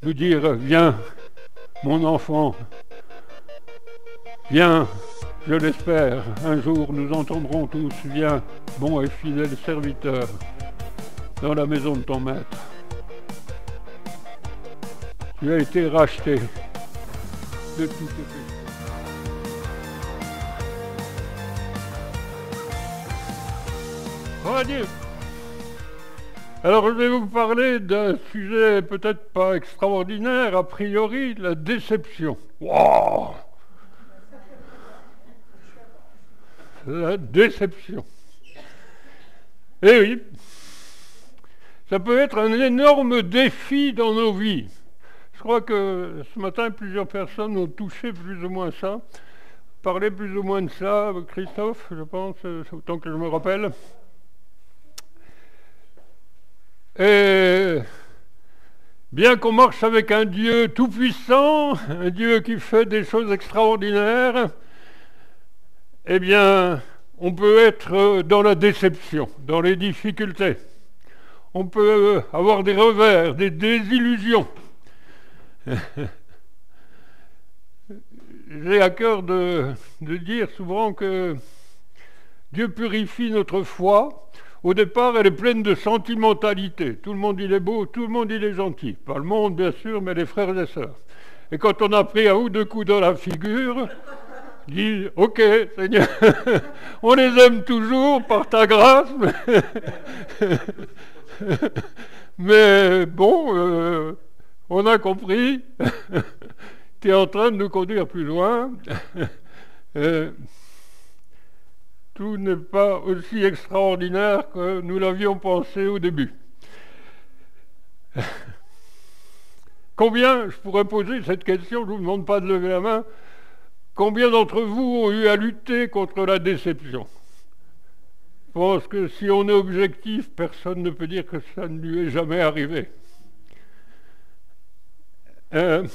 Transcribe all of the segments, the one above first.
nous dire viens, mon enfant, viens, je l'espère, un jour nous entendrons tous, viens, bon et fidèle serviteur, dans la maison de ton maître. Tu as été racheté de tous tes péchés. Oh Dieu! Alors je vais vous parler d'un sujet peut-être pas extraordinaire, a priori, la déception. Wow! La déception. Eh oui, ça peut être un énorme défi dans nos vies. Je crois que ce matin, plusieurs personnes ont touché plus ou moins ça, parlé plus ou moins de ça, Christophe, je pense, autant que je me rappelle. Et bien qu'on marche avec un Dieu tout-puissant, un Dieu qui fait des choses extraordinaires, eh bien, on peut être dans la déception, dans les difficultés. On peut avoir des revers, des désillusions. J'ai à cœur de dire souvent que Dieu purifie notre foi. Au départ, elle est pleine de sentimentalité. Tout le monde, il est beau, tout le monde, il est gentil. Pas le monde, bien sûr, mais les frères et sœurs. Et quand on a pris un ou deux coups dans la figure, dit « Ok, Seigneur, on les aime toujours par ta grâce, mais bon, on a compris, tu es en train de nous conduire plus loin. » Tout n'est pas aussi extraordinaire que nous l'avions pensé au début. Combien, je pourrais poser cette question, je ne vous demande pas de lever la main, combien d'entre vous ont eu à lutter contre la déception? Je pense que si on est objectif, personne ne peut dire que ça ne lui est jamais arrivé. Je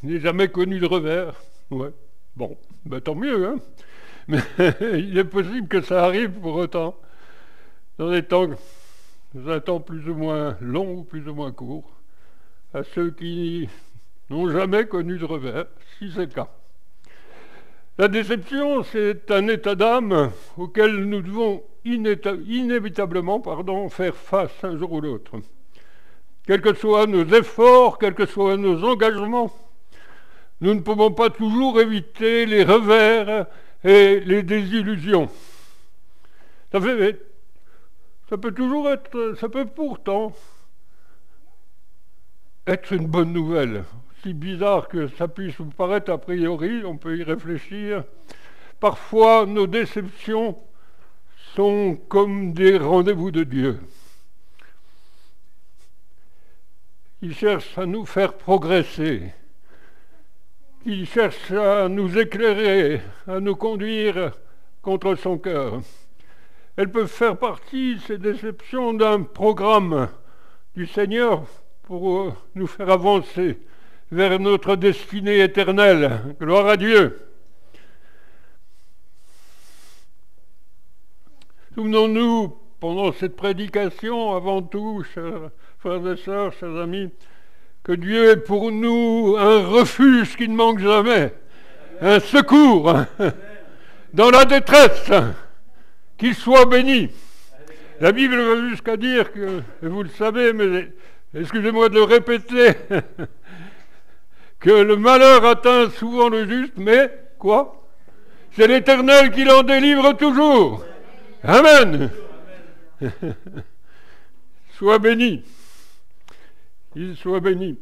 n'ai jamais connu de revers. Ouais. Bon, ben tant mieux, hein. Mais il est possible que ça arrive pour autant, dans un temps plus ou moins long ou plus ou moins court, à ceux qui n'ont jamais connu de revers, si c'est le cas. La déception, c'est un état d'âme auquel nous devons inévitablement faire face un jour ou l'autre. Quels que soient nos efforts, quels que soient nos engagements, nous ne pouvons pas toujours éviter les revers et les désillusions. Ça peut pourtant être une bonne nouvelle. Si bizarre que ça puisse vous paraître a priori, on peut y réfléchir. Parfois, nos déceptions sont comme des rendez-vous de Dieu. Il cherche à nous faire progresser. Il cherche à nous éclairer, à nous conduire contre son cœur. Elles peuvent faire partie, ces déceptions, d'un programme du Seigneur pour nous faire avancer vers notre destinée éternelle. Gloire à Dieu. Souvenons-nous, pendant cette prédication, avant tout, chers frères et sœurs, chers amis, que Dieu est pour nous un refuge qui ne manque jamais, un secours dans la détresse, qu'il soit béni. La Bible va jusqu'à dire que, et vous le savez, mais excusez-moi de le répéter, que le malheur atteint souvent le juste, mais quoi? C'est l'Éternel qui l'en délivre toujours. Amen. Sois béni. Il soit béni.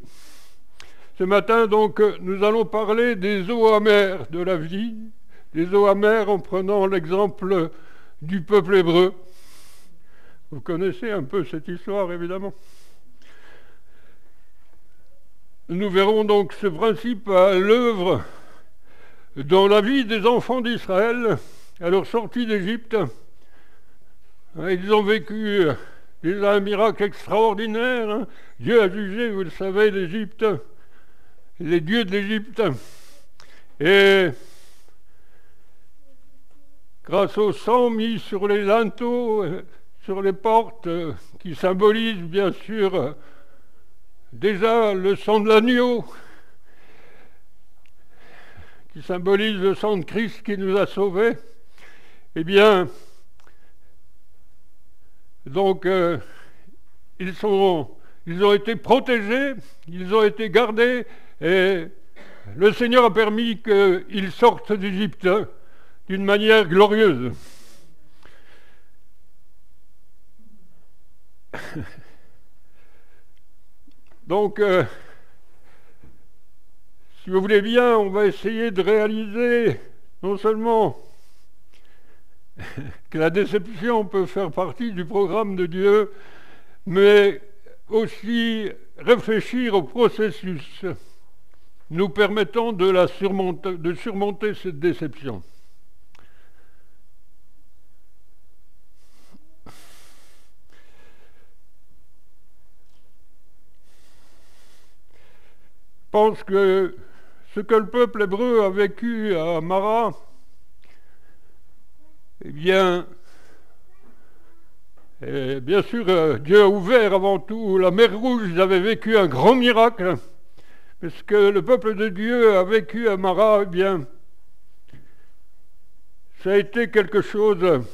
Ce matin, donc, nous allons parler des eaux amères de la vie, des eaux amères en prenant l'exemple du peuple hébreu. Vous connaissez un peu cette histoire, évidemment. Nous verrons donc ce principe à l'œuvre dans la vie des enfants d'Israël à leur sortie d'Égypte. Ils ont vécu un miracle extraordinaire. Hein. Dieu a jugé, vous le savez, l'Égypte, les dieux de l'Égypte. Et grâce au sang mis sur les linteaux, sur les portes qui symbolisent bien sûr déjà le sang de l'agneau, qui symbolise le sang de Christ qui nous a sauvés, eh bien, donc, ils ont été protégés, ils ont été gardés, et le Seigneur a permis qu'ils sortent d'Égypte d'une manière glorieuse. Donc, si vous voulez bien, on va essayer de réaliser non seulement que la déception peut faire partie du programme de Dieu, mais aussi réfléchir au processus nous permettant de surmonter cette déception. Je pense que ce que le peuple hébreu a vécu à Mara, eh bien, bien sûr, Dieu a ouvert avant tout la mer Rouge. Ils avaient vécu un grand miracle, parce que le peuple de Dieu a vécu à Mara, eh bien, ça a été quelque chose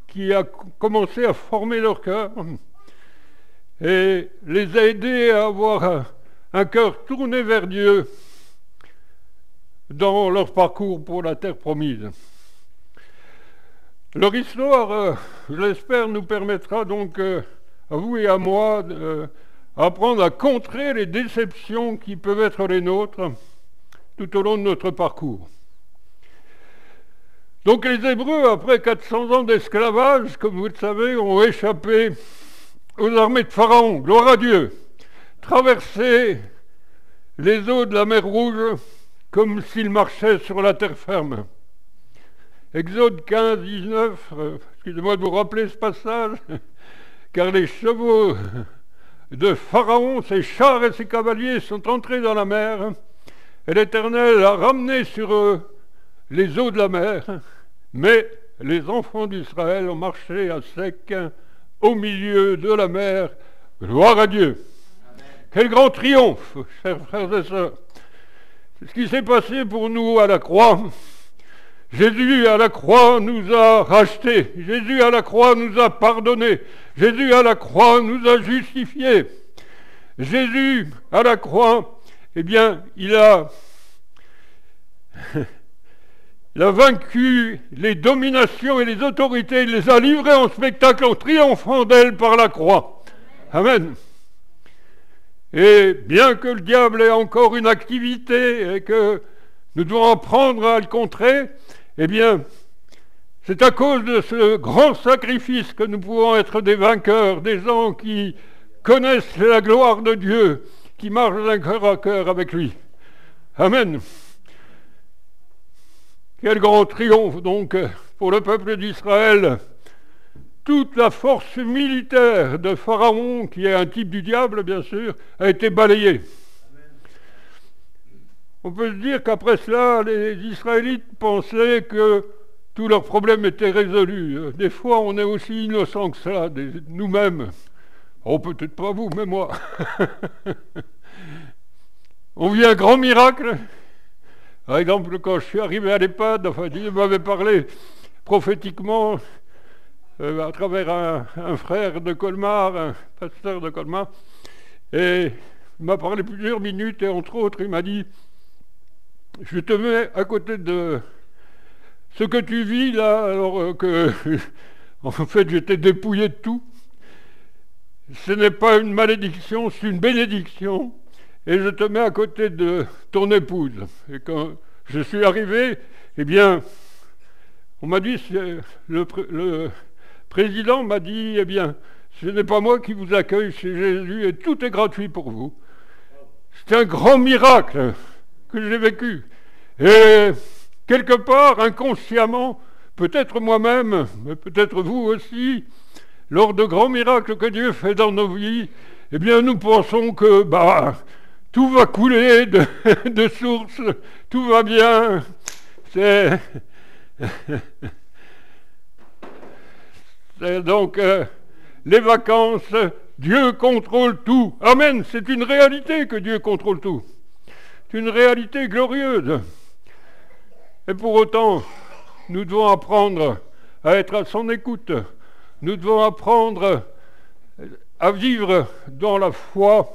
qui a commencé à former leur cœur et les a aidés à avoir un cœur tourné vers Dieu dans leur parcours pour la terre promise. Leur histoire, je l'espère, nous permettra donc à vous et à moi d'apprendre à contrer les déceptions qui peuvent être les nôtres tout au long de notre parcours. Donc les Hébreux, après 400 ans d'esclavage, comme vous le savez, ont échappé aux armées de Pharaon, gloire à Dieu, traversé les eaux de la mer Rouge comme s'ils marchaient sur la terre ferme. Exode 15, 19, excusez-moi de vous rappeler ce passage, car les chevaux de Pharaon, ses chars et ses cavaliers sont entrés dans la mer, et l'Éternel a ramené sur eux les eaux de la mer, mais les enfants d'Israël ont marché à sec au milieu de la mer. Gloire à Dieu. Amen. Quel grand triomphe, chers frères et sœurs. C'est ce qui s'est passé pour nous à la croix. Jésus à la croix nous a rachetés. Jésus à la croix nous a pardonnés. Jésus à la croix nous a justifiés. Jésus à la croix, eh bien, il a vaincu les dominations et les autorités. Il les a livrées en spectacle en triomphant d'elles par la croix. Amen. Et bien que le diable ait encore une activité et que nous devons apprendre à le contrer, eh bien, c'est à cause de ce grand sacrifice que nous pouvons être des vainqueurs, des gens qui connaissent la gloire de Dieu, qui marchent d'un cœur à cœur avec lui. Amen. Quel grand triomphe donc pour le peuple d'Israël. Toute la force militaire de Pharaon, qui est un type du diable bien sûr, a été balayée. On peut se dire qu'après cela, les Israélites pensaient que tous leurs problèmes étaient résolus. Des fois, on est aussi innocents que cela, nous-mêmes. Oh, peut-être pas vous, mais moi. On vit un grand miracle. Par exemple, quand je suis arrivé à l'EHPAD, enfin, Dieu m'avait parlé prophétiquement à travers un frère de Colmar, un pasteur de Colmar, et il m'a parlé plusieurs minutes, et entre autres, il m'a dit: je te mets à côté de ce que tu vis là, alors que, en fait, j'étais dépouillé de tout. Ce n'est pas une malédiction, c'est une bénédiction. Et je te mets à côté de ton épouse. Et quand je suis arrivé, eh bien, on m'a dit, le président m'a dit, eh bien, ce n'est pas moi qui vous accueille chez Jésus et tout est gratuit pour vous. C'est un grand miracle que j'ai vécu. Et quelque part, inconsciemment, peut-être moi-même, mais peut-être vous aussi, lors de grands miracles que Dieu fait dans nos vies, eh bien, nous pensons que, tout va couler de source, tout va C'est donc les vacances, Dieu contrôle tout. Amen, c'est une réalité que Dieu contrôle tout. C'est une réalité glorieuse. Et pour autant, nous devons apprendre à être à son écoute. Nous devons apprendre à vivre dans la foi.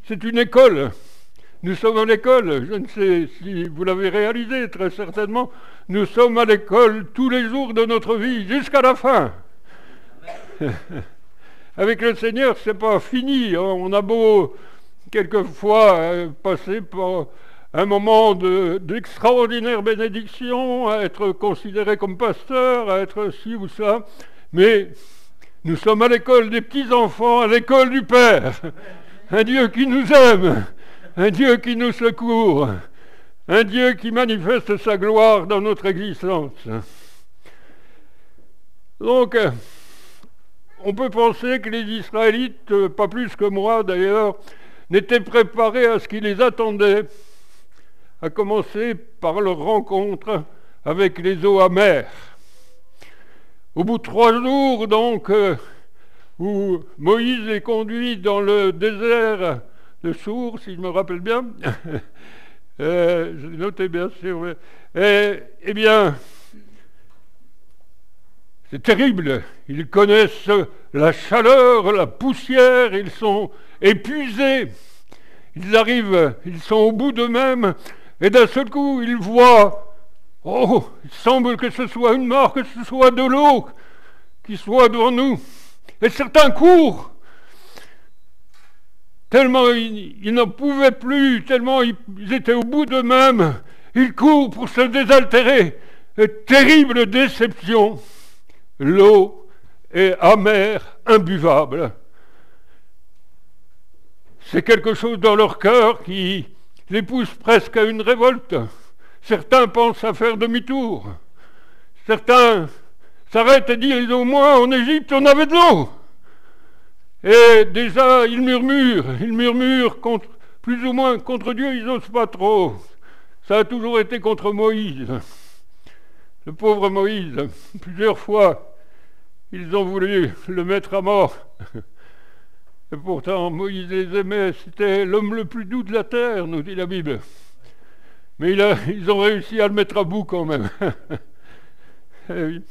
C'est une école. Nous sommes à l'école. Je ne sais si vous l'avez réalisé, très certainement. Nous sommes à l'école tous les jours de notre vie, jusqu'à la fin. Avec le Seigneur, c'est pas fini. On a beau, quelquefois, passer par un moment d'extraordinaire bénédiction, à être considéré comme pasteur, à être ci ou ça, mais nous sommes à l'école des petits-enfants, à l'école du Père. Un Dieu qui nous aime, un Dieu qui nous secourt, un Dieu qui manifeste sa gloire dans notre existence. Donc, on peut penser que les Israélites, pas plus que moi d'ailleurs, n'étaient préparés à ce qui les attendait, à commencer par leur rencontre avec les eaux amères. Au bout de 3 jours, donc, où Moïse est conduit dans le désert de Sour, si je me rappelle bien, je l'ai noté bien sûr, eh bien, c'est terrible. Ils connaissent la chaleur, la poussière, ils sont épuisés. Ils arrivent, ils sont au bout d'eux-mêmes, et d'un seul coup, ils voient, oh, il semble que ce soit une mort, que ce soit de l'eau qui soit devant nous. Et certains courent, tellement ils n'en pouvaient plus, tellement ils étaient au bout d'eux-mêmes. Ils courent pour se désaltérer. Et terrible déception. L'eau est amère, imbuvable. C'est quelque chose dans leur cœur qui les pousse presque à une révolte. Certains pensent à faire demi-tour. Certains s'arrêtent et disent au moins en Égypte on avait de l'eau. Et déjà ils murmurent contre, plus ou moins contre Dieu, ils n'osent pas trop. Ça a toujours été contre Moïse. Le pauvre Moïse, plusieurs fois, ils ont voulu le mettre à mort. Et pourtant, Moïse les aimait, c'était l'homme le plus doux de la terre, nous dit la Bible. Mais ils ont réussi à le mettre à bout quand même. Eh oui.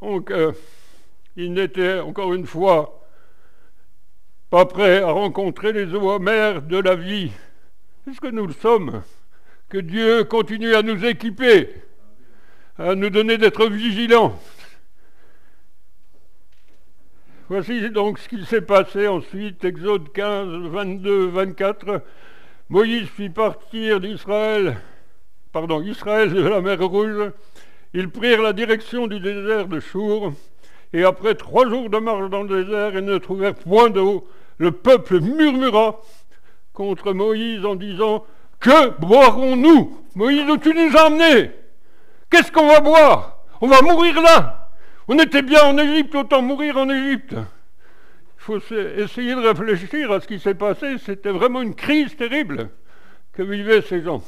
Donc, ils n'étaient, encore une fois, pas prêts à rencontrer les eaux amères de la vie. Puisque nous le sommes, que Dieu continue à nous équiper, à nous donner d'être vigilants. Voici donc ce qui s'est passé ensuite, Exode 15, 22, 24. Moïse fit partir Israël de la mer Rouge. Ils prirent la direction du désert de Chour, et après 3 jours de marche dans le désert, ils ne trouvèrent point d'eau. Le peuple murmura contre Moïse en disant « Que boirons-nous? Moïse, où tu nous as amenés? Qu'est-ce qu'on va boire? On va mourir là! On était bien en Égypte, autant mourir en Égypte. » Il faut essayer de réfléchir à ce qui s'est passé. C'était vraiment une crise terrible que vivaient ces gens.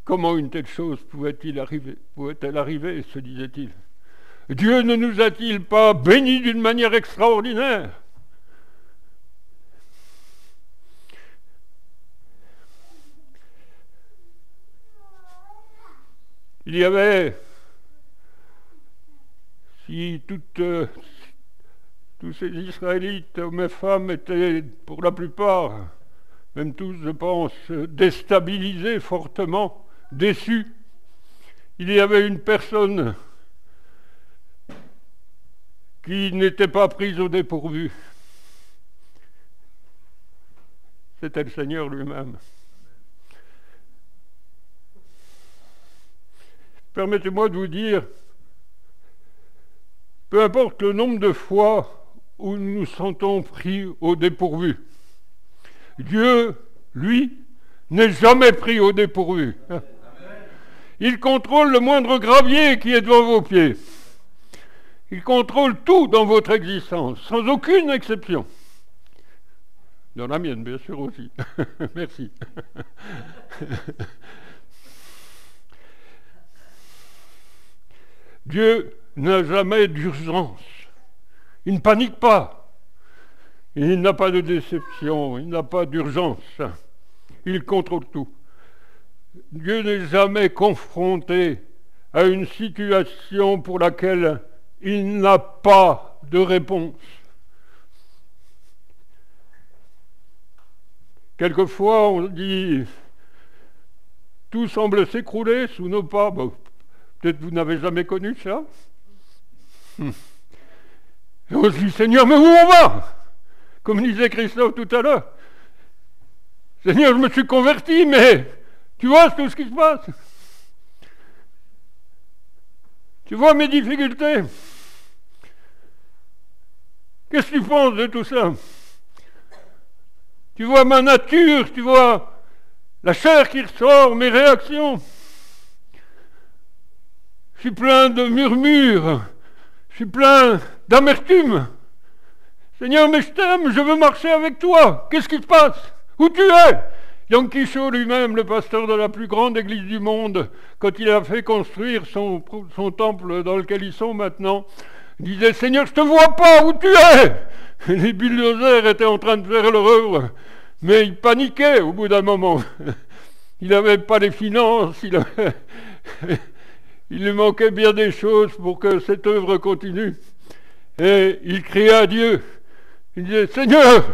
Comment une telle chose pouvait-elle arriver, se disait-il. Dieu ne nous a-t-il pas bénis d'une manière extraordinaire? Il y avait, si tous ces Israélites, hommes et femmes, étaient pour la plupart, même tous, je pense, déstabilisés fortement, déçus, il y avait une personne qui n'était pas prise au dépourvu. C'était le Seigneur lui-même. Permettez-moi de vous dire, peu importe le nombre de fois où nous nous sentons pris au dépourvu, Dieu, lui, n'est jamais pris au dépourvu. Il contrôle le moindre gravier qui est devant vos pieds. Il contrôle tout dans votre existence, sans aucune exception. Dans la mienne, bien sûr aussi. Merci. Dieu n'a jamais d'urgence. Il ne panique pas. Il n'a pas de déception. Il n'a pas d'urgence. Il contrôle tout. Dieu n'est jamais confronté à une situation pour laquelle il n'a pas de réponse. Quelquefois, on dit « Tout semble s'écrouler sous nos pas. » Peut-être vous n'avez jamais connu ça. Et on se dit « Seigneur, mais où on va ?» Comme disait Christophe tout à l'heure. « Seigneur, je me suis converti, mais tu vois tout ce qui se passe. Tu vois mes difficultés. Qu'est-ce que tu penses de tout ça? Tu vois ma nature, tu vois la chair qui ressort, mes réactions. Je suis plein de murmures, je suis plein d'amertume. Seigneur, mais je t'aime, je veux marcher avec toi. Qu'est-ce qui se passe? Où tu es? Yang Qicho lui-même, le pasteur de la plus grande église du monde, quand il a fait construire son temple dans lequel ils sont maintenant, disait « Seigneur, je ne te vois pas, où tu es ?» Les bulldozers étaient en train de faire leur œuvre, mais il paniquait au bout d'un moment. Il n'avait pas les finances, il lui manquait bien des choses pour que cette œuvre continue. Et il criait à Dieu. Il disait « Seigneur,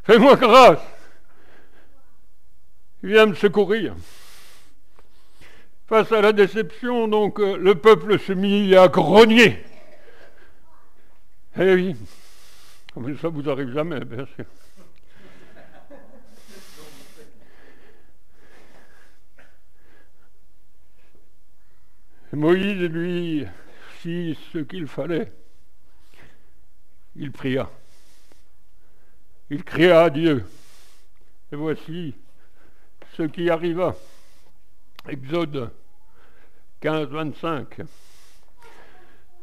fais-moi grâce. » Il vient me secourir. Face à la déception, donc, le peuple se mit à grogner. Eh oui, mais ça vous arrive jamais, bien sûr. Moïse, lui, fit ce qu'il fallait. Il pria. Il cria à Dieu. Et voici ce qui arriva. Exode 15, 25.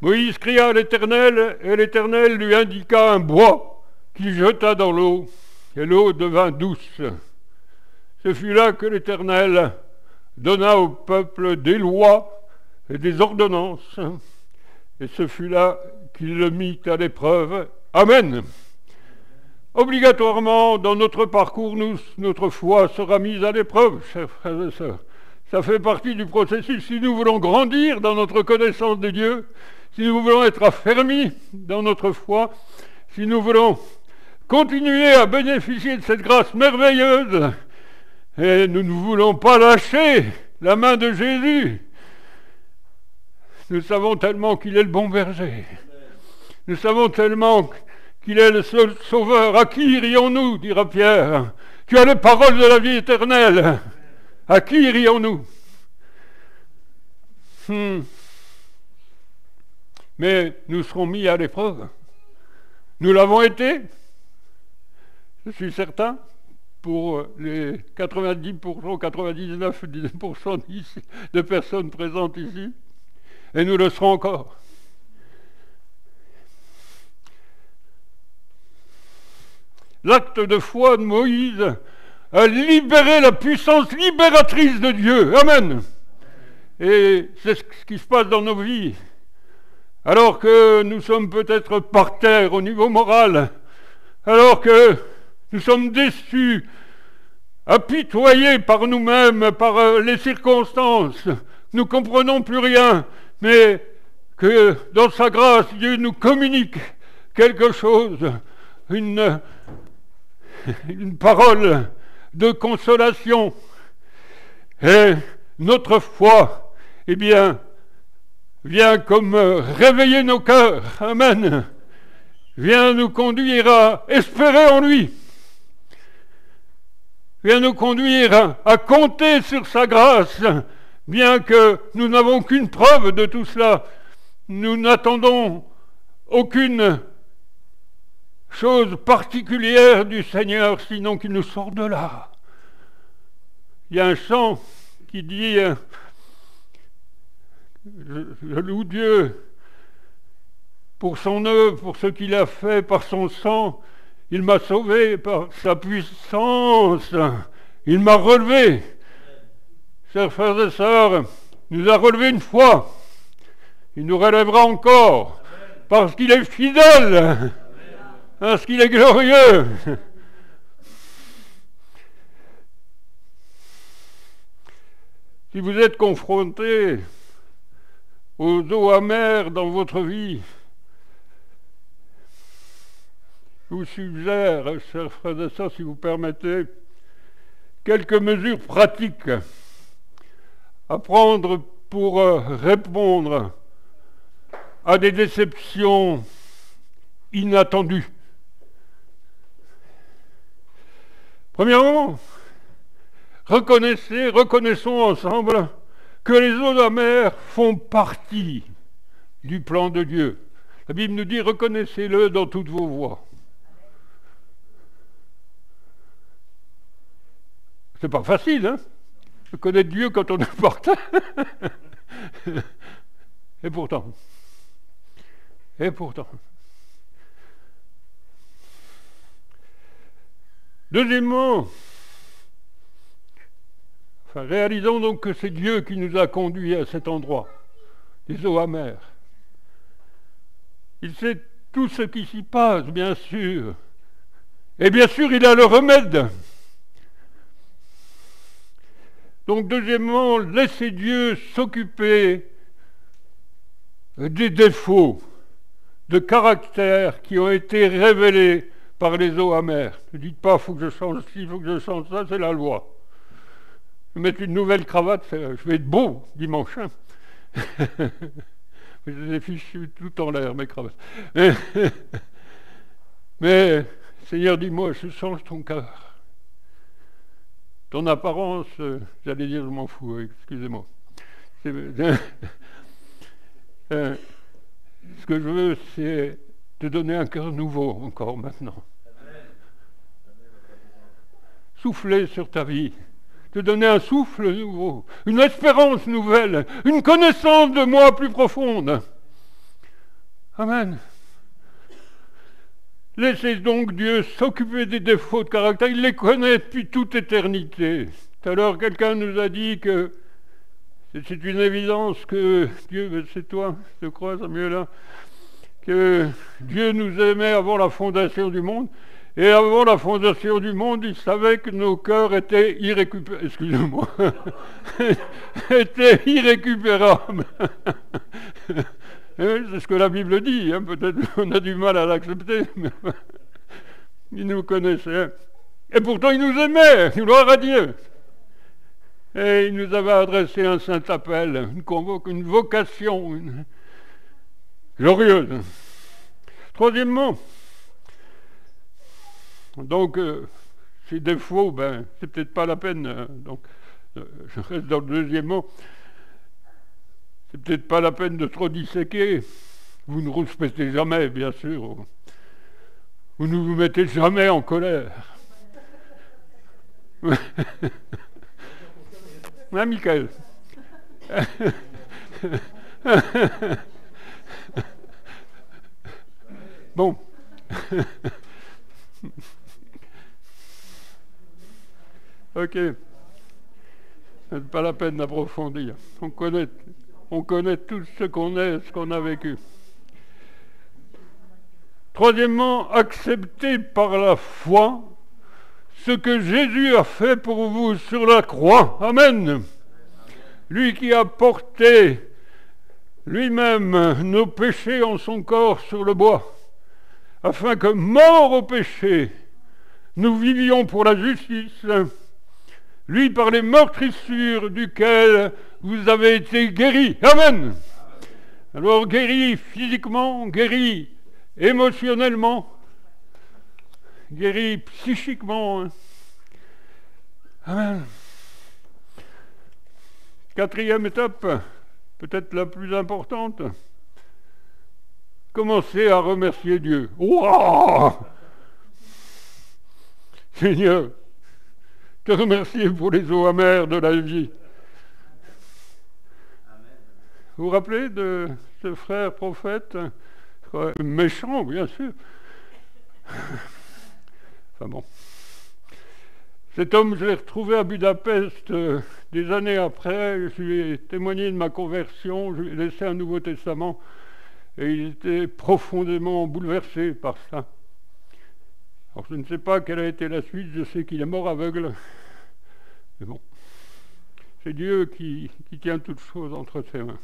Moïse cria à l'Éternel, et l'Éternel lui indiqua un bois qu'il jeta dans l'eau, et l'eau devint douce. Ce fut là que l'Éternel donna au peuple des lois et des ordonnances, et ce fut là qu'il le mit à l'épreuve. Amen. Obligatoirement, dans notre parcours, notre foi sera mise à l'épreuve, chers frères et sœurs. Ça fait partie du processus. Si nous voulons grandir dans notre connaissance de Dieu, si nous voulons être affermis dans notre foi, si nous voulons continuer à bénéficier de cette grâce merveilleuse, et nous ne voulons pas lâcher la main de Jésus. Nous savons tellement qu'il est le bon berger. Nous savons tellement qu'il est le seul sauveur. À qui irions-nous, dira Pierre? Tu as les paroles de la vie éternelle. À qui irions-nous? Mais nous serons mis à l'épreuve. Nous l'avons été, je suis certain, pour les 90%, 99% de personnes présentes ici, et nous le serons encore. L'acte de foi de Moïse a libéré la puissance libératrice de Dieu. Amen. Et c'est ce qui se passe dans nos vies. Alors que nous sommes peut-être par terre au niveau moral, alors que nous sommes déçus, apitoyés par nous-mêmes, par les circonstances, nous ne comprenons plus rien, mais que dans sa grâce, Dieu nous communique quelque chose, une parole de consolation. Et notre foi, eh bien, vient comme réveiller nos cœurs. Amen. Vient nous conduire à espérer en lui. Vient nous conduire à compter sur sa grâce, bien que nous n'avons qu'une preuve de tout cela. Nous n'attendons aucune chose particulière du Seigneur, sinon qu'il nous sort de là. Il y a un chant qui dit je loue Dieu pour son œuvre, pour ce qu'il a fait par son sang. Il m'a sauvé par sa puissance. Il m'a relevé. Chers frères et sœurs, il nous a relevés une fois. Il nous relèvera encore. Parce qu'il est fidèle. Parce qu'il est glorieux. Si vous êtes confrontés aux eaux amères dans votre vie, je vous suggère, chers frères et sœurs, si vous permettez, quelques mesures pratiques à prendre pour répondre à des déceptions inattendues. Premièrement, reconnaissons ensemble que les eaux amères font partie du plan de Dieu. La Bible nous dit, reconnaissez-le dans toutes vos voies. C'est pas facile, hein, de connaître Dieu quand on est par terre. Et pourtant. Deuxièmement, réalisons donc que c'est Dieu qui nous a conduits à cet endroit, des eaux amères. Il sait tout ce qui s'y passe, bien sûr. Et bien sûr, il a le remède. Donc, deuxièmement, laissez Dieu s'occuper des défauts de caractère qui ont été révélés par les eaux amères. Ne dites pas, il faut que je change ci, il faut que je change ça, c'est la loi. Je vais mettre une nouvelle cravate, je vais être beau dimanche. Hein. Je les ai fichus tout en l'air, mes cravates. Mais, Seigneur, dis-moi, je change ton cœur. Ton apparence, j'allais dire, je m'en fous, excusez-moi. Ce que je veux, c'est te donner un cœur nouveau encore maintenant. Souffler sur ta vie, te donner un souffle nouveau, une espérance nouvelle, une connaissance de moi plus profonde. Amen. Laissez donc Dieu s'occuper des défauts de caractère. Il les connaît depuis toute éternité. Tout à l'heure, quelqu'un nous a dit que c'est une évidence que Dieu, c'est toi, je crois, Samuel, que Dieu nous aimait avant la fondation du monde. Et avant la fondation du monde, il savait que nos cœurs étaient irrécupérables. Excusez-moi. Étaient irrécupérables. C'est ce que la Bible dit. Hein. Peut-être qu'on a du mal à l'accepter. Mais il nous connaissait. Et pourtant, il nous aimait. Gloire à Dieu. Et il nous avait adressé un saint appel, une vocation glorieuse. Troisièmement, donc, ces défauts, c'est peut-être pas la peine. Donc, je reste dans le deuxième mot. C'est peut-être pas la peine de trop disséquer. Vous ne rouspétez jamais, bien sûr. Vous ne vous mettez jamais en colère. Hein, Michael? Bon. Ok. C'est pas la peine d'approfondir. On connaît tout ce qu'on est, ce qu'on a vécu. Troisièmement, acceptez par la foi ce que Jésus a fait pour vous sur la croix. Amen. Lui qui a porté lui-même nos péchés en son corps sur le bois, afin que, morts au péché, nous vivions pour la justice, lui par les meurtrissures duquel vous avez été guéris. Amen. Alors guéris physiquement, guéris émotionnellement, guéris psychiquement. Amen. Quatrième étape, peut-être la plus importante, commencez à remercier Dieu. Wow! Seigneur, te remercier pour les eaux amères de la vie. Vous vous rappelez de ce frère prophète, méchant bien sûr, Enfin bon. Cet homme, je l'ai retrouvé à Budapest des années après. Je lui ai témoigné de ma conversion, je lui ai laissé un Nouveau Testament et il était profondément bouleversé par ça. Alors je ne sais pas quelle a été la suite, je sais qu'il est mort aveugle. Mais bon, c'est Dieu qui tient toutes choses entre ses mains.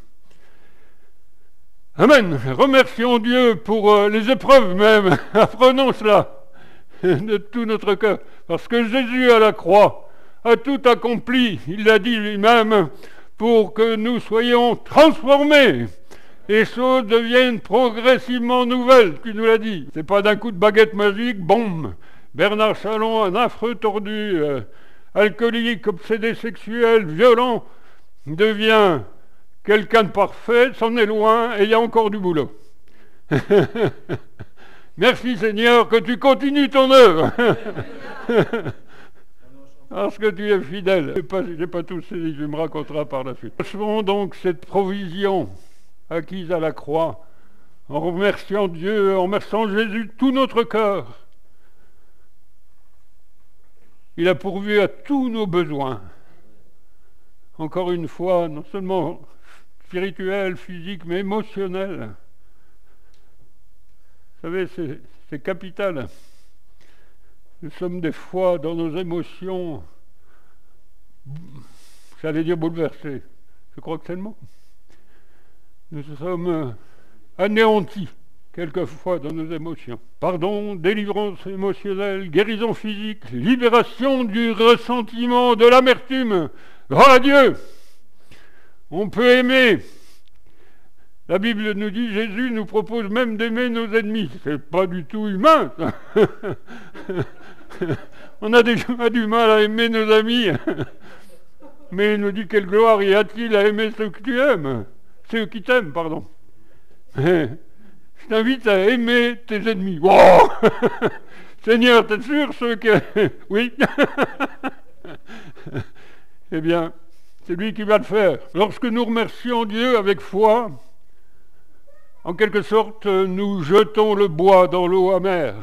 Amen. Remercions Dieu pour les épreuves même. Apprenons cela de tout notre cœur. Parce que Jésus à la croix a tout accompli. Il l'a dit lui-même pour que nous soyons transformés. Les choses deviennent progressivement nouvelles, tu nous l'as dit. C'est pas d'un coup de baguette magique, boum. Bernard Chalon, un affreux tordu, alcoolique, obsédé sexuel, violent, devient quelqu'un de parfait, s'en est loin et il y a encore du boulot. Merci Seigneur que tu continues ton œuvre. Parce que tu es fidèle. Je n'ai pas tout saisi, tu me raconteras par la suite. Recevons donc cette provision acquise à la croix, en remerciant Dieu, en remerciant Jésus de tout notre cœur. Il a pourvu à tous nos besoins. Encore une fois, non seulement spirituels, physiques, mais émotionnels. Vous savez, c'est capital. Nous sommes des fois dans nos émotions, j'allais dire bouleversés. Je crois que c'est le mot. Nous sommes anéantis quelquefois dans nos émotions. Pardon, délivrance émotionnelle, guérison physique, libération du ressentiment, de l'amertume. Gloire à Dieu! On peut aimer. La Bible nous dit, Jésus nous propose même d'aimer nos ennemis. C'est pas du tout humain, ça. On a déjà du mal à aimer nos amis. Mais il nous dit, quelle gloire y a-t-il à aimer ceux que tu aimes? Ceux qui t'aiment, pardon. Je t'invite à aimer tes ennemis. Wow. Seigneur, t'es sûr ceux que... Oui. Eh bien, c'est lui qui va le faire. Lorsque nous remercions Dieu avec foi, en quelque sorte, nous jetons le bois dans l'eau amère.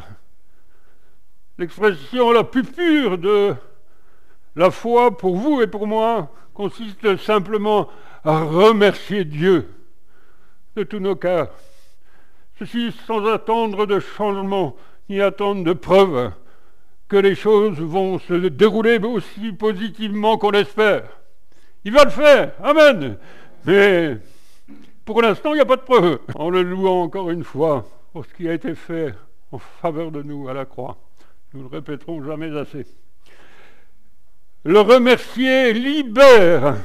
L'expression la plus pure de la foi pour vous et pour moi consiste simplement à remercier Dieu de tous nos cœurs. Ceci sans attendre de changement ni attendre de preuves que les choses vont se dérouler aussi positivement qu'on l'espère. Il va le faire, amen. Mais pour l'instant, il n'y a pas de preuve. En le louant encore une fois pour ce qui a été fait en faveur de nous à la croix. Nous ne le répéterons jamais assez. Le remercier libère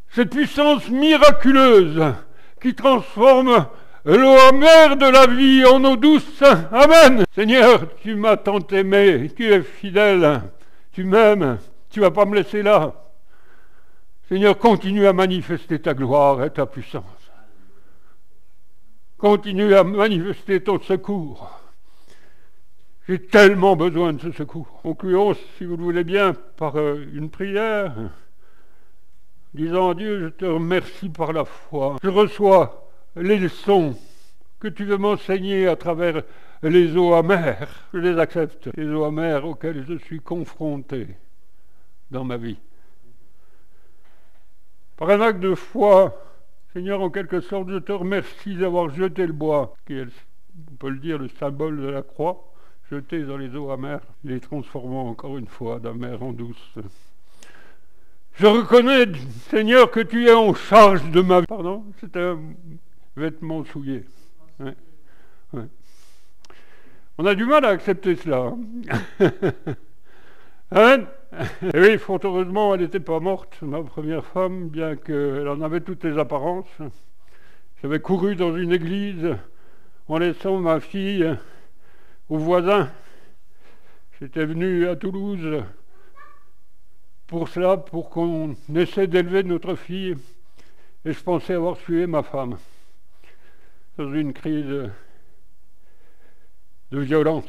cette puissance miraculeuse qui transforme l'eau amère de la vie en eau douce. Amen. Seigneur, tu m'as tant aimé, tu es fidèle, tu m'aimes, tu ne vas pas me laisser là. Seigneur, continue à manifester ta gloire et ta puissance. Continue à manifester ton secours. J'ai tellement besoin de ce secours. Concluons, si vous le voulez bien, par une prière, disant à Dieu, je te remercie par la foi. Je reçois les leçons que tu veux m'enseigner à travers les eaux amères. Je les accepte, les eaux amères auxquelles je suis confronté dans ma vie. Par un acte de foi, Seigneur, en quelque sorte, je te remercie d'avoir jeté le bois, qui est, on peut le dire, le symbole de la croix, jeté dans les eaux amères, les transformant encore une fois d'amère en douce. Je reconnais, Seigneur, que tu es en charge de ma vie. Pardon, c'est un vêtement souillé. Ouais. Ouais. On a du mal à accepter cela. Amen. Et oui, fort heureusement, elle n'était pas morte, ma première femme, bien qu'elle en avait toutes les apparences. J'avais couru dans une église en laissant ma fille aux voisins. J'étais venu à Toulouse pour cela, pour qu'on essaie d'élever notre fille. Et je pensais avoir tué ma femme dans une crise de violence.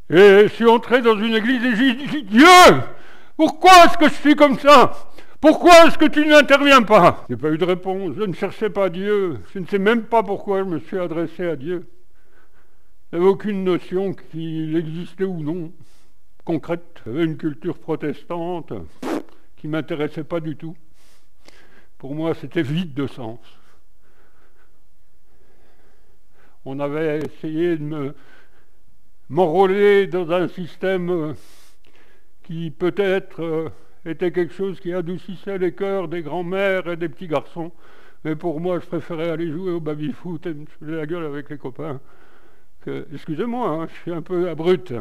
Et je suis entré dans une église et j'ai dit, Dieu, pourquoi est-ce que je suis comme ça? Pourquoi est-ce que tu n'interviens pas? Je n'ai pas eu de réponse, je ne cherchais pas Dieu, je ne sais même pas pourquoi je me suis adressé à Dieu. n'avais aucune notion qu'il existait ou non, concrète. J'avais une culture protestante qui ne m'intéressait pas du tout. Pour moi, c'était vide de sens. On avait essayé de m'enrôler dans un système qui peut-être était quelque chose qui adoucissait les cœurs des grands-mères et des petits garçons. Mais pour moi, je préférais aller jouer au baby-foot et me saouler la gueule avec les copains. Excusez-moi, hein, je suis un peu abrupte.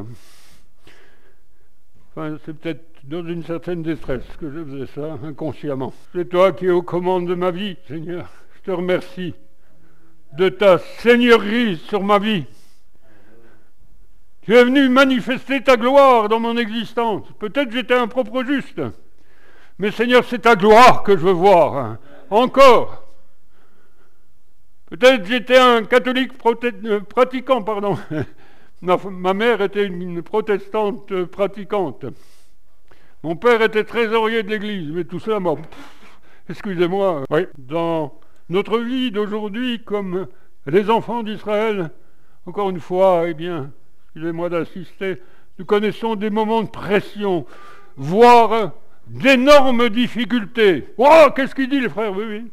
Enfin, c'est peut-être dans une certaine détresse que je faisais ça, inconsciemment. C'est toi qui es aux commandes de ma vie, Seigneur. Je te remercie de ta seigneurie sur ma vie. Tu es venu manifester ta gloire dans mon existence. Peut-être j'étais un propre juste, mais Seigneur, c'est ta gloire que je veux voir, hein. Encore. Peut-être j'étais un catholique pratiquant, pardon. Ma mère était une protestante pratiquante. Mon père était trésorier de l'église, mais tout ça, bon, excusez-moi. Oui. Dans notre vie d'aujourd'hui, comme les enfants d'Israël, encore une fois, eh bien, excusez-moi d'insister, nous connaissons des moments de pression, voire d'énormes difficultés. Oh, qu'est-ce qu'il dit, les frères? Oui, oui.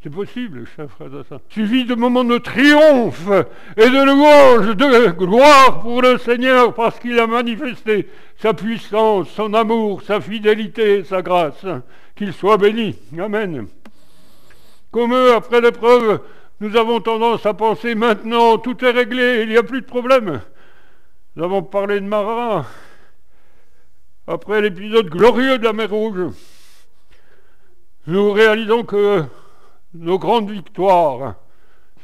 C'est possible, cher frère de ça. Suivi de moments de triomphe et de louange, de gloire pour le Seigneur, parce qu'il a manifesté sa puissance, son amour, sa fidélité, sa grâce. Qu'il soit béni. Amen. Comme eux, après l'épreuve, nous avons tendance à penser maintenant, tout est réglé, il n'y a plus de problème. Nous avons parlé de Mara, après l'épisode glorieux de la mer Rouge. Nous réalisons que nos grandes victoires,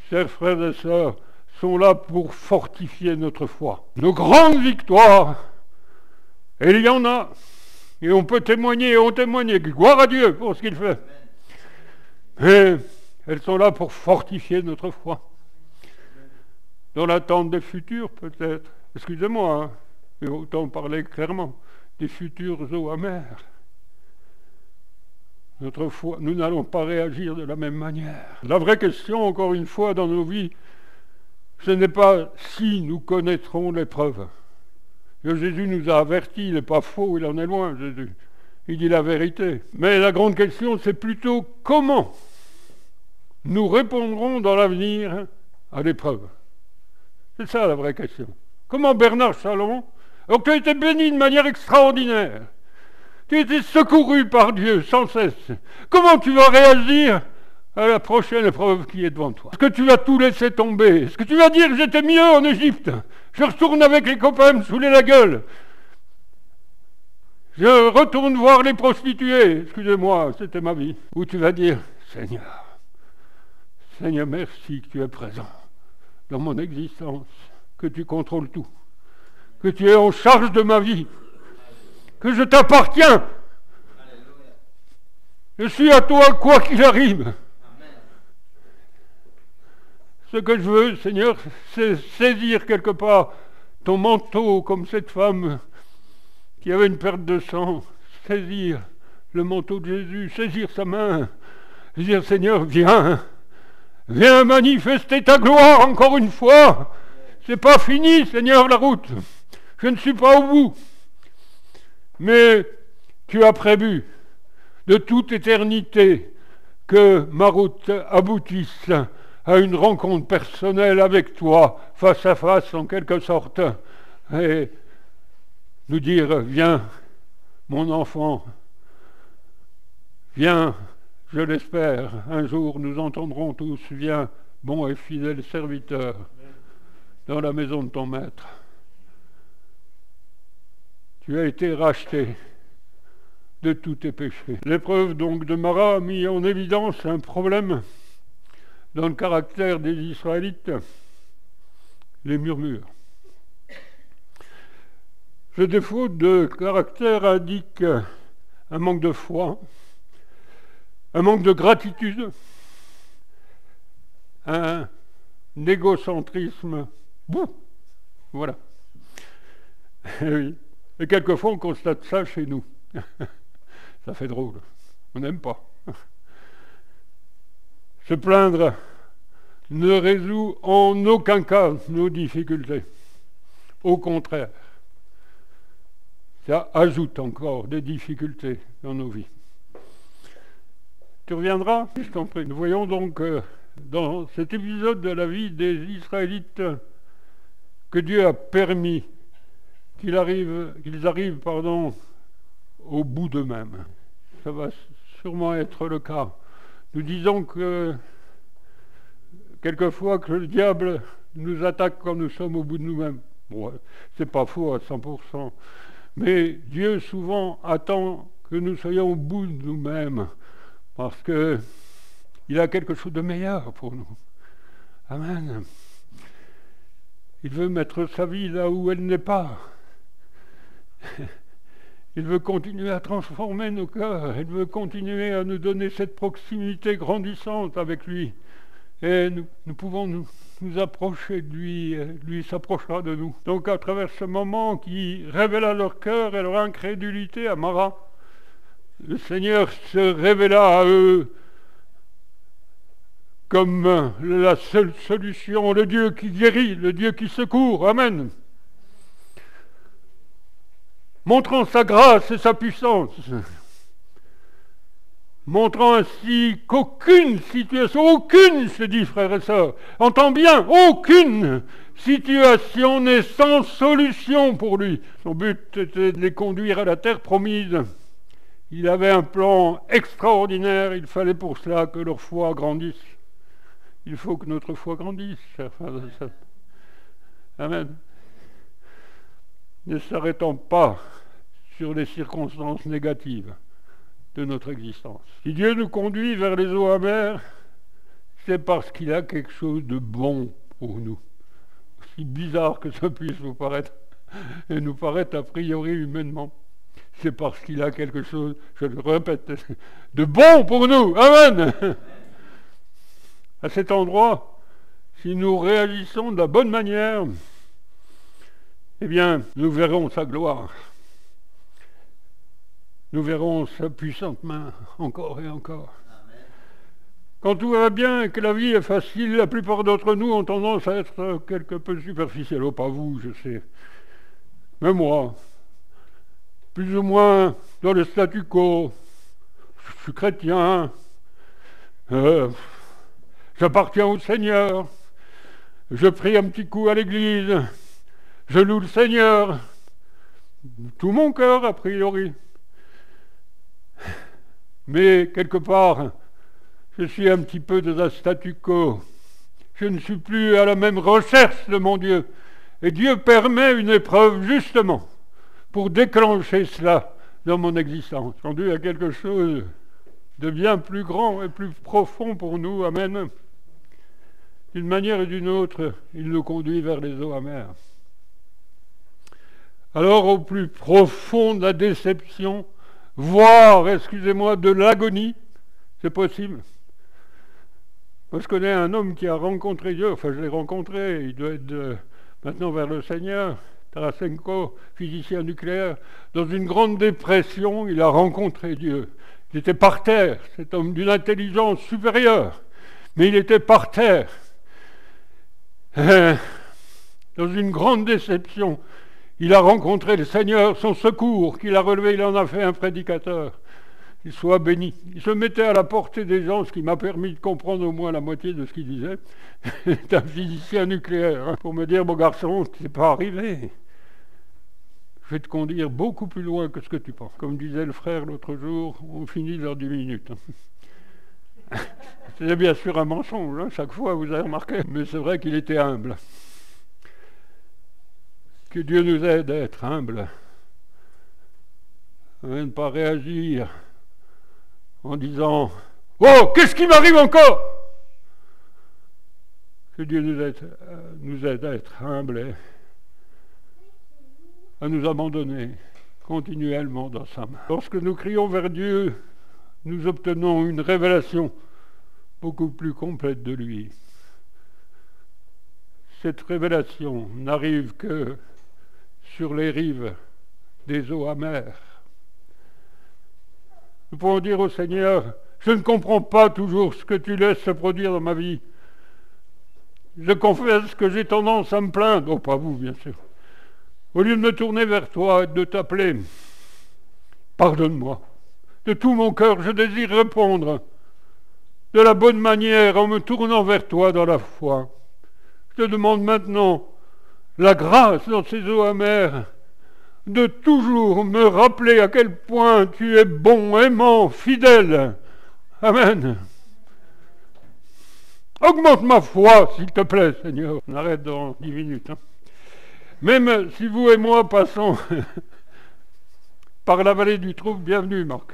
chers frères et sœurs, sont là pour fortifier notre foi. Nos grandes victoires, et il y en a, et on peut témoigner, et on témoigne, gloire à Dieu pour ce qu'il fait. Mais elles sont là pour fortifier notre foi. Dans l'attente des futurs, peut-être. Excusez-moi, hein, mais autant parler clairement, des futures eaux amères. Notre foi, nous n'allons pas réagir de la même manière. La vraie question, encore une fois, dans nos vies, ce n'est pas si nous connaîtrons l'épreuve. Jésus nous a avertis, il n'est pas faux, il en est loin, Jésus. Il dit la vérité. Mais la grande question, c'est plutôt comment nous répondrons dans l'avenir à l'épreuve. C'est ça la vraie question. Comment Bernard Chalon, alors que tu as été béni de manière extraordinaire, tu as été secouru par Dieu sans cesse. Comment tu vas réagir à la prochaine épreuve qui est devant toi? Est-ce que tu vas tout laisser tomber? Est-ce que tu vas dire j'étais mieux en Égypte? Je retourne avec les copains me saouler la gueule. Je retourne voir les prostituées. Excusez-moi, c'était ma vie. Ou tu vas dire Seigneur, Seigneur, merci que tu es présent dans mon existence, que tu contrôles tout, que tu es en charge de ma vie, que je t'appartiens. Je suis à toi quoi qu'il arrive. Ce que je veux, Seigneur, c'est saisir quelque part ton manteau comme cette femme qui avait une perte de sang, saisir le manteau de Jésus, saisir sa main, dire Seigneur, viens manifester ta gloire encore une fois. C'est pas fini, Seigneur, la route. Je ne suis pas au bout. Mais tu as prévu de toute éternité que ma route aboutisse à une rencontre personnelle avec toi, face à face en quelque sorte, et nous dire, viens, mon enfant, viens, je l'espère, un jour nous entendrons tous, viens, bon et fidèle serviteur, dans la maison de ton maître. Tu as été racheté de tous tes péchés. L'épreuve donc de Mara a mis en évidence un problème dans le caractère des Israélites, les murmures. Ce défaut de caractère indique un manque de foi, un manque de gratitude, un égocentrisme. Voilà. Et oui. Et quelquefois, on constate ça chez nous. Ça fait drôle. On n'aime pas. Se plaindre ne résout en aucun cas nos difficultés. Au contraire, ça ajoute encore des difficultés dans nos vies. Tu reviendras, je t'en prie. Nous voyons donc dans cet épisode de la vie des Israélites que Dieu a permis qu'ils arrivent au bout d'eux-mêmes. Ça va sûrement être le cas. Nous disons que quelquefois que le diable nous attaque quand nous sommes au bout de nous-mêmes. Bon, c'est pas faux à 100%. Mais Dieu souvent attend que nous soyons au bout de nous-mêmes parce qu'il a quelque chose de meilleur pour nous. Amen. Il veut mettre sa vie là où elle n'est pas. Il veut continuer à transformer nos cœurs. Il veut continuer à nous donner cette proximité grandissante avec lui. Et nous pouvons nous approcher de lui, lui s'approchera de nous. Donc à travers ce moment qui révéla leur cœur et leur incrédulité à Mara, le Seigneur se révéla à eux comme la seule solution, le Dieu qui guérit, le Dieu qui secourt. Amen. Montrant sa grâce et sa puissance. Montrant ainsi qu'aucune situation, je dis frères et sœurs, entends bien, aucune situation n'est sans solution pour lui. Son but était de les conduire à la terre promise. Il avait un plan extraordinaire, il fallait pour cela que leur foi grandisse. Il faut que notre foi grandisse, chers frères et sœurs. Amen. Ne s'arrêtant pas sur les circonstances négatives de notre existence. Si Dieu nous conduit vers les eaux amères, c'est parce qu'il a quelque chose de bon pour nous. Aussi bizarre que ça puisse vous paraître, et nous paraître a priori humainement, c'est parce qu'il a quelque chose, je le répète, de bon pour nous. Amen. À cet endroit, si nous réagissons de la bonne manière, eh bien, nous verrons sa gloire. Nous verrons sa puissante main encore et encore. Amen. Quand tout va bien et que la vie est facile, la plupart d'entre nous ont tendance à être quelque peu superficiels. Oh, pas vous, je sais. Mais moi, plus ou moins dans le statu quo, je suis chrétien, j'appartiens au Seigneur, je prie un petit coup à l'église, je loue le Seigneur, tout mon cœur a priori. Mais quelque part, je suis un petit peu dans un statu quo. Je ne suis plus à la même recherche de mon Dieu. Et Dieu permet une épreuve justement pour déclencher cela dans mon existence. Rendu à quelque chose de bien plus grand et plus profond pour nous. Amen. D'une manière et d'une autre, il nous conduit vers les eaux amères. Alors au plus profond de la déception, voire, excusez-moi, de l'agonie, c'est possible. Moi, je connais un homme qui a rencontré Dieu, enfin je l'ai rencontré, il doit être maintenant vers le Seigneur, Tarasenko, physicien nucléaire, dans une grande dépression, il a rencontré Dieu. Il était par terre, cet homme d'une intelligence supérieure, mais il était par terre, dans une grande déception. Il a rencontré le Seigneur, son secours, qu'il a relevé, il en a fait un prédicateur. Qu'il soit béni. Il se mettait à la portée des gens, ce qui m'a permis de comprendre au moins la moitié de ce qu'il disait. C'est un physicien nucléaire, pour me dire, mon garçon, c'est pas arrivé. Je vais te conduire beaucoup plus loin que ce que tu penses. Comme disait le frère l'autre jour, on finit dans 10 minutes. C'est bien sûr un mensonge, hein, chaque fois, vous avez remarqué. Mais c'est vrai qu'il était humble. Que Dieu nous aide à être humbles, à ne pas réagir en disant « Oh, qu'est-ce qui m'arrive encore ?» Que Dieu nous aide à être humbles et à nous abandonner continuellement dans sa main. Lorsque nous crions vers Dieu, nous obtenons une révélation beaucoup plus complète de lui. Cette révélation n'arrive que sur les rives des eaux amères. Nous pouvons dire au Seigneur, je ne comprends pas toujours ce que tu laisses se produire dans ma vie, je confesse que j'ai tendance à me plaindre, oh pas vous bien sûr, au lieu de me tourner vers toi et de t'appeler, pardonne-moi. De tout mon cœur, je désire répondre de la bonne manière en me tournant vers toi dans la foi. Je te demande maintenant la grâce dans ces eaux amères de toujours me rappeler à quel point tu es bon, aimant, fidèle. Amen. Augmente ma foi, s'il te plaît, Seigneur. On arrête dans 10 minutes. Même si vous et moi passons par la vallée du trouble, bienvenue, Marc.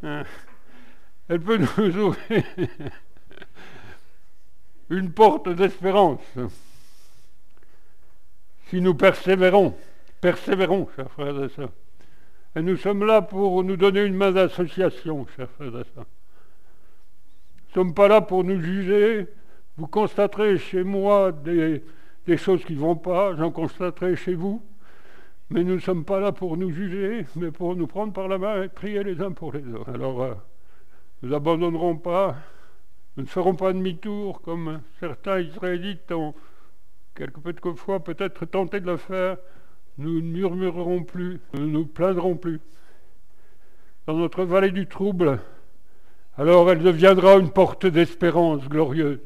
Elle peut nous ouvrir une porte d'espérance. Si nous persévérons, chers frères et sœurs. Et nous sommes là pour nous donner une main d'association, chers frères et sœurs. Nous ne sommes pas là pour nous juger. Vous constaterez chez moi des choses qui ne vont pas, j'en constaterai chez vous. Mais nous ne sommes pas là pour nous juger, mais pour nous prendre par la main et prier les uns pour les autres. Alors, nous n'abandonnerons pas, nous ne ferons pas demi-tour comme certains Israélites ont quelquefois peut-être tenté de le faire. Nous ne murmurerons plus, nous ne nous plaindrons plus. Dans notre vallée du trouble, alors elle deviendra une porte d'espérance glorieuse.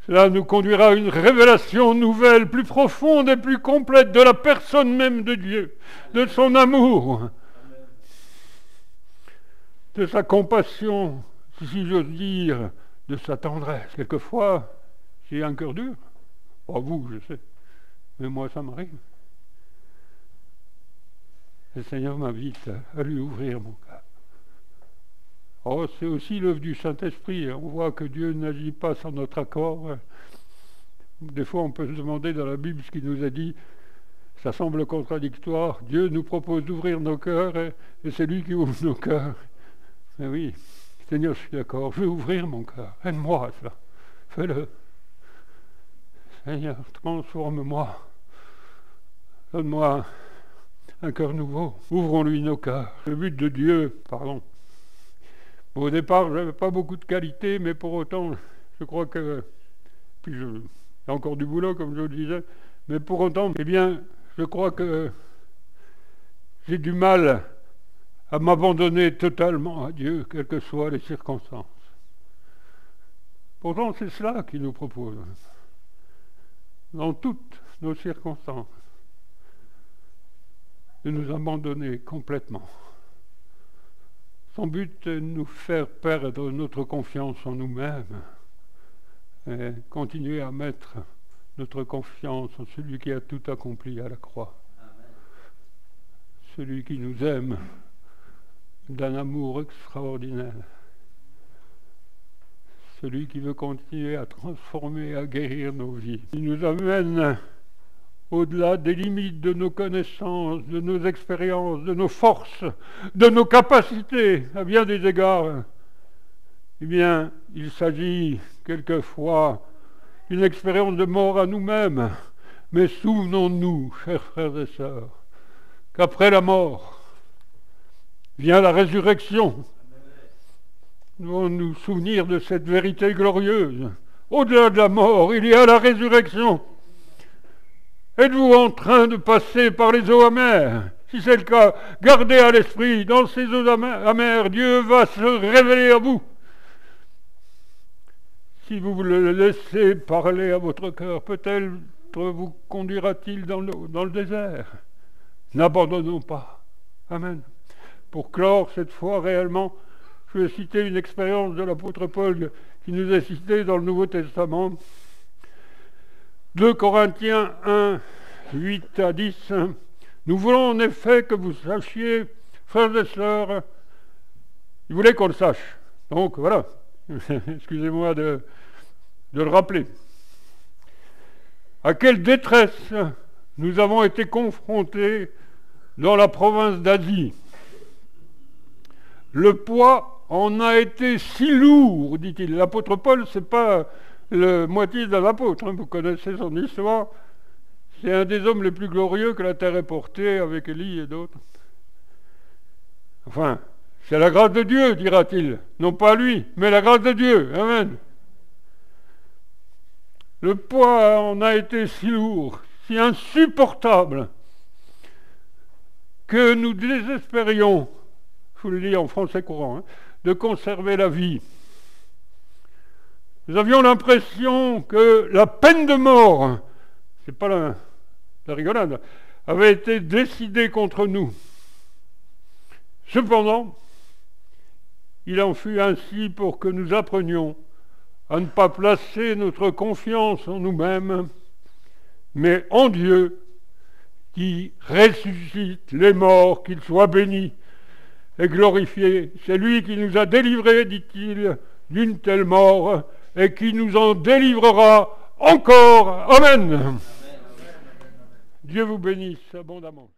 Cela nous conduira à une révélation nouvelle, plus profonde et plus complète de la personne même de Dieu, de son amour, de sa compassion, si j'ose dire, de sa tendresse. Quelquefois, j'ai un cœur dur. Pas vous, je sais, mais moi ça m'arrive. Le Seigneur m'invite à lui ouvrir mon cœur. Oh, c'est aussi l'œuvre du Saint-Esprit. On voit que Dieu n'agit pas sans notre accord. Des fois, on peut se demander dans la Bible ce qu'il nous a dit. Ça semble contradictoire. Dieu nous propose d'ouvrir nos cœurs et c'est lui qui ouvre nos cœurs. Mais oui, Seigneur, je suis d'accord. Je vais ouvrir mon cœur. Aide-moi à cela. Fais-le. Seigneur, transforme-moi. Donne-moi un cœur nouveau. Ouvrons-lui nos cœurs. Le but de Dieu, au départ, je n'avais pas beaucoup de qualité, mais pour autant, je crois que... Puis il y a encore du boulot, comme je le disais. Mais pour autant, eh bien, je crois que j'ai du mal à m'abandonner totalement à Dieu, quelles que soient les circonstances. Pourtant, c'est cela qu'il nous propose. Dans toutes nos circonstances, de nous abandonner complètement. Son but est de nous faire perdre notre confiance en nous-mêmes et continuer à mettre notre confiance en celui qui a tout accompli à la croix. Amen. Celui qui nous aime d'un amour extraordinaire. Celui qui veut continuer à transformer, à guérir nos vies. Il nous amène au-delà des limites de nos connaissances, de nos expériences, de nos forces, de nos capacités, à bien des égards. Eh bien, il s'agit quelquefois d'une expérience de mort à nous-mêmes. Mais souvenons-nous, chers frères et sœurs, qu'après la mort vient la résurrection. Nous devons nous souvenir de cette vérité glorieuse. Au-delà de la mort, il y a la résurrection. Êtes-vous en train de passer par les eaux amères? Si c'est le cas, gardez à l'esprit, dans ces eaux amères, Dieu va se révéler à vous. Si vous le laissez parler à votre cœur, peut-être vous conduira-t-il dans le désert. N'abandonnons pas. Amen. Pour clore cette fois réellement, je vais citer une expérience de l'apôtre Paul qui nous est citée dans le Nouveau Testament. 2 Corinthiens 1, 8 à 10. Nous voulons en effet que vous sachiez, frères et sœurs, il voulait qu'on le sache. Donc voilà, excusez-moi de le rappeler. À quelle détresse nous avons été confrontés dans la province d'Asie. Le poids en a été si lourd, dit-il. L'apôtre Paul, c'est pas le moitié d'un apôtre, vous connaissez son histoire. C'est un des hommes les plus glorieux que la terre ait porté, avec Élie et d'autres. Enfin, c'est la grâce de Dieu, dira-t-il. Non pas lui, mais la grâce de Dieu. Amen. Le poids en a été si lourd, si insupportable, que nous désespérions, je vous le dis en français courant, de conserver la vie. Nous avions l'impression que la peine de mort, c'est pas la rigolade, avait été décidée contre nous. Cependant, il en fut ainsi pour que nous apprenions à ne pas placer notre confiance en nous-mêmes, mais en Dieu, qui ressuscite les morts, qu'il soit béni et glorifié. C'est lui qui nous a délivrés, dit-il, d'une telle mort, et qui nous en délivrera encore. Amen. Amen. Dieu vous bénisse abondamment.